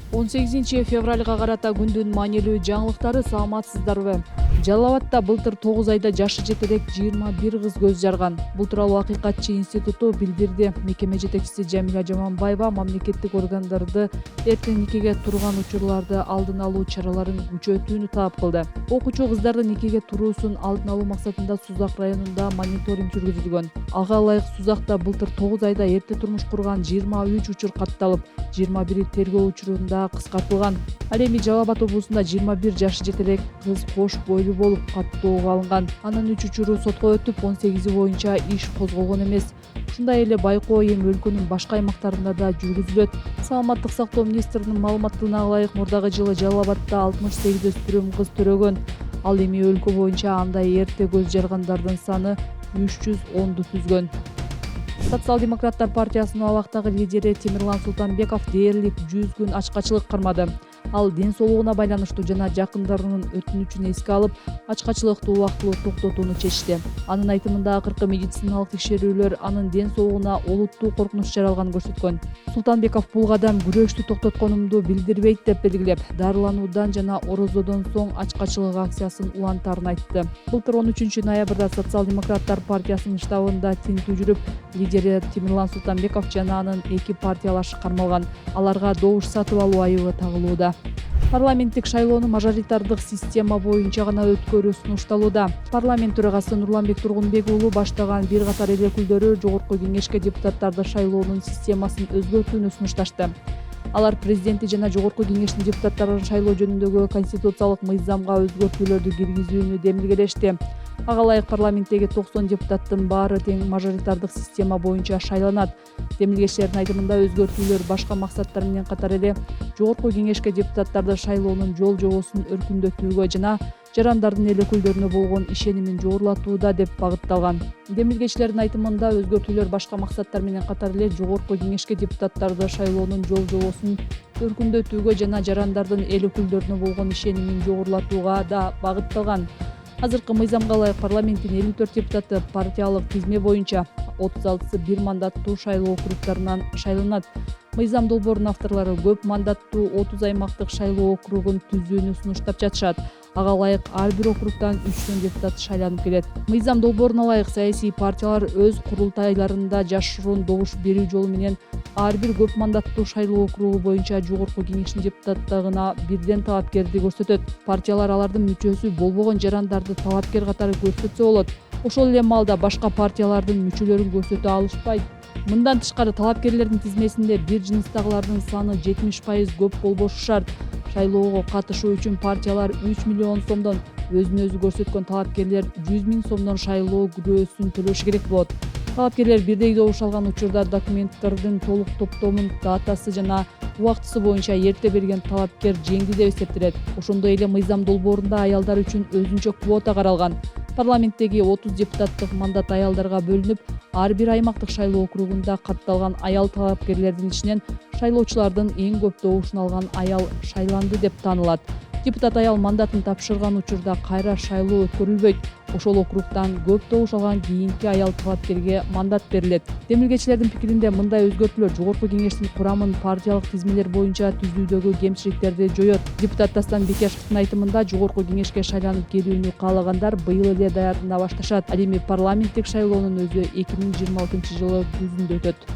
18 февралга карата күндүн маанилүү жаңылыктары, саламатсыздарбы? Жалал Абадта былтыр 9 айда жашы жетелек 21 кыз көз жарган. Бул тууралуу Акыйкатчы институту билдирди. Мекеме жетекчиси Жамиля Жаманбаева мамлекеттик органдарды эртең никеге турган учурларды алдын алуу чараларын күчөтүүнү талап кылды. Окуучу кыздардын никеге туруусун алдын алуу максатында Сузак районунда мониторинг жүргүзүлгөн. Ага ылайык Сузакта былтыр 9 айда эрте турмуш курган 23 учур катталып, 21 тергөө учурунда кыскартылган. Ал эми Жалал Абад облусунда 21 жашы жетелек кыз кош бойлуу болуп каттоого алынган. Анын 3 учуру сотко өтүп, 18 боюнча иш козголгон эмес. Ушундай эле байкоо эми өлкөнүн башка аймактарында да жүргүзүлөт. Саламаттык сактоо министринин маалыматына ылайык, мурдагы жылы Жалал Абадта 68 өспүрүм кыз төрөгөн. Ал эми өлкө боюнча андай эрте көз жаргандардын саны 310ду түзгөн. Социал-демократтар партиясынын абактагы лидери Темирлан Султанбеков дээрлик 100 күн ачкачылык кармады. Ал ден соолугуна байланыштуу жана жакындарынын өтүнүчүн эске алып, ачкачылыкты убактылуу токтотууну чечти. Анын айтымында, акыркы медициналык текшерүүлөр анын ден соолугуна олуттуу коркунуч жаралганын көрсөткөн. Султанбеков бул кадам күрөштү токтотконумду билдирбейт деп белгилеп, дарылануудан жана орозодон соң ачкачылык акциясын улантаарын айтты. Былтыр 13 ноябрда Социал-демократтар партиясынын штабында тинтүү жүрүп, лидери Темирлан Султанбеков жана анын 2 партиялашы кармалган. Аларга добуш сатып алуу айыбы тагылууда. Парламенттик шайлоону мажоритардык система боюнча гана өткөрүү сунушталууда. Парламент төрагасы Нурланбек Тургунбек уулу баштаган бир катар эл өкүлдөрү Жогорку Кеңешке депутаттарды шайлоонун системасын өзгөртүүнү сунушташты. Алар президенти жана Жогорку Кеңештин депутаттарын шайлоо жөнүндөгү конституциялык мыйзамга өзгөртүүлөрдү киргизүүнү демилгелешти. Ага ылайык парламенттеги 90 депутаттын баары тең мажоритардык система боюнча шайланат. Демилгечтердин айтымында, өзгөртүүлөр башка максаттар менен катар эле Жогорку Кеңешке депутаттарды шайлоонун жол-жобосун өркүндөтүүгө жана жарандардын эл өкүлдөрүнө болгон ишенимин жогорулатууда деп багытталган. Демилгечилердин айтымында, өзгөртүүлөр башка максаттар менен катар эле Жогорку Кеңешке депутаттарды шайлоонун жол-жобосун өркүндөтүүгө жана жарандардын эл өкүлдөрүнө болгон ишенимин жогорулатууга да багытталган. Азыркы мыйзамга ылайык парламенттин 54 депутаты партиялык тизме боюнча, 36-сы бир мандаттуу шайлоо округдарынан шайланат. Мыйзам долбоорунун авторлору көп мандаттуу 30 аймактык шайлоо округун түзүүнү сунуштап жатышат. Ага ылайык ар бир округдан 3 депутат шайланып келет. Мыйзам долбооруна ылайык саясий партиялар өз курултайларында жашыруун добуш берүү жолу менен ар бир көп мандаттуу шайлоо округу боюнча Жогорку Кеңештин депутаттыгына бирден талапкерди көрсөтөт. Партиялар алардын мүчөсү болбогон жарандарды талапкер катары көрсөтсө болот. Ошол эле маалда башка партиялардын мүчөлөрүн көрсөтө алышпайт. Мындан тышкары, талапкерлердин тизмесинде бир жыныстагылардын саны 70% көп болбошу шарт. Шайлоого катышуу үчүн партиялар 3 миллион сомдон, өзүн өзү көрсөткөн талапкерлер 100 000 сомдон шайлоо күрөөсүн төлөшү керек болот. Талапкерлер бирдей добуш алган учурда документтердин толук топтомун датасы жана убактысы боюнча эрте берген талапкер жеңди деп эсептелет. Ошондой эле мыйзам долбоорунда аялдар үчүн өзүнчө квота каралган. Парламенттеги 30 депутаттык мандат аялдарга бөлүнүп, ар бир аймактык шайлоо округунда катталган аял талапкерлердин ичинен шайлоочулардын эң көп добушун алган аял шайланды деп таанылат. Депутат аял мандатын тапшырган учурда кайра шайлоо өткөрүлбөйт. Ошол округдан көп добуш алган кийинки аял талапкерге мандат берилет. Демилгечилердин пикиринде, мындай өзгөртүүлөр Жогорку Кеңештин курамын партиялык тизмелер боюнча түзүүдөгү кемчиликтерди жоет. Депутат Дастан Бекешевдин айтымында, Жогорку Кеңешке шайланып келүүнү каалагандар быйыл эле даярдана башташат. Ал эми парламенттик шайлоонун өзү 2026 жылы күзүндө өтөт.